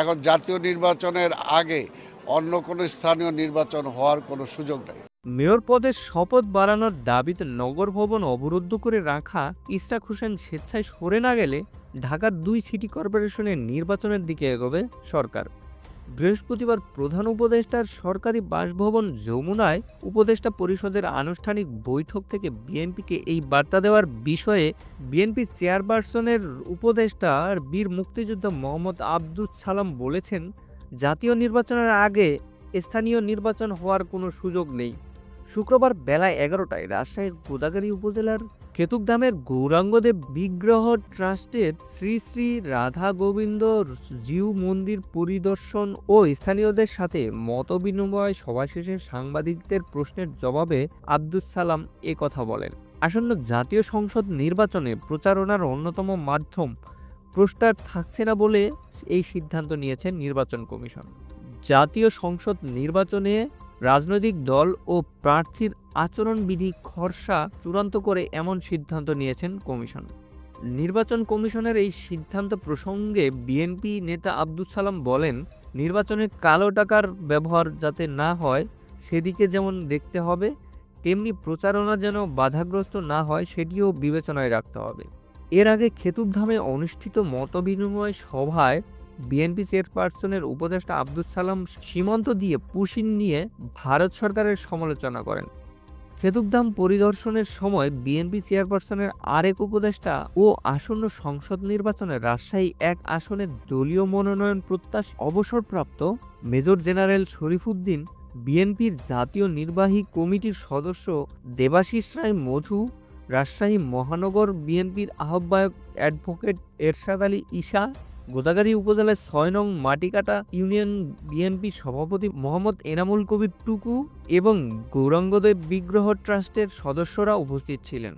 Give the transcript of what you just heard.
এখন জাতীয় নির্বাচনের আগে অন্য কোনো স্থানীয় নির্বাচন হওয়ার কোনো সুযোগ নেই। মেয়র পদের শপথ বাড়ানোর দাবিতে নগর ভবন অবরুদ্ধ করে রাখা ইশরাক হোসেন স্বেচ্ছায় সরে না গেলে ঢাকার 2 সিটি কর্পোরেশনের নির্বাচনের দিকে এগোবে সরকার। বৃহস্পতিবার প্রধান উপদেষ্টার সরকারি বাসভবন যমুনায় উপদেষ্টা পরিষদের আনুষ্ঠানিক বৈঠক থেকে বিএনপিকে এই বার্তা দেওয়ার বিষয়ে বিএনপি চেয়ারপারসনের উপদেষ্টা বীর মুক্তিযোদ্ধা মোহাম্মদ আব্দুস সালাম বলেছেন, জাতীয় নির্বাচনের আগে স্থানীয় নির্বাচন হওয়ার কোনো সুযোগ নেই। শুক্রবার বেলা 11টায় রাজশাহীর গোদাগাড়ী উপজেলার কেতুকধামের গৌরাঙ্গদেব বিগ্রহ ট্রাস্টের শ্রী শ্রী রাধা গোবিন্দ জিউ মন্দির পরিদর্শন ও স্থানীয়দের সাথে মতবিনিময় সভা শেষে সাংবাদিকদের প্রশ্নের জবাবে আব্দুস সালাম কথা বলেন। আসন্ন জাতীয় সংসদ নির্বাচনে প্রচারণার অন্যতম মাধ্যম পোস্টার থাকছে না বলে এই সিদ্ধান্ত নিয়েছে নির্বাচন কমিশন। জাতীয় সংসদ নির্বাচনে রাজনৈতিক দল ও প্রার্থীর আচরণবিধি খসড়া চূড়ান্ত করে এমন সিদ্ধান্ত নিয়েছেন কমিশন। নির্বাচন কমিশনের এই সিদ্ধান্ত প্রসঙ্গে বিএনপি নেতা আব্দুস সালাম বলেন, নির্বাচনে কালো টাকার ব্যবহার যাতে না হয় সেদিকে যেমন দেখতে হবে, তেমনি প্রচারণা যেন বাধাগ্রস্ত না হয় সেটিও বিবেচনায় রাখতে হবে। এর আগে খেতুবধামে অনুষ্ঠিত মতবিনিময় সভায় বিএনপি চেয়ারপারসনের উপদেষ্টা আব্দুস সালাম সীমান্ত দিয়ে পুশিন নিয়ে ভারত সরকারের সমালোচনা করেন। খেতুবধাম পরিদর্শনের সময় বিএনপি চেয়ারপারসনের আরেক উপদেষ্টা ও আসন্ন সংসদ নির্বাচনে রাজশাহী 1 আসনের দলীয় মনোনয়ন প্রত্যাশী অবসরপ্রাপ্ত মেজর জেনারেল শরীফুদ্দীন, বিএনপির জাতীয় নির্বাহী কমিটির সদস্য দেবাশিস রায় মধু, রাজশাহী মহানগর বিএনপির আহ্বায়ক অ্যাডভোকেট এরশাদ আলী ঈশা, গোদাগাড়ী উপজেলার 6 নং মাটিকাটা ইউনিয়ন বিএনপি সভাপতি মোহাম্মদ এনামুল কবির টুকু এবং গৌরাঙ্গদেব বিগ্রহ ট্রাস্টের সদস্যরা উপস্থিত ছিলেন।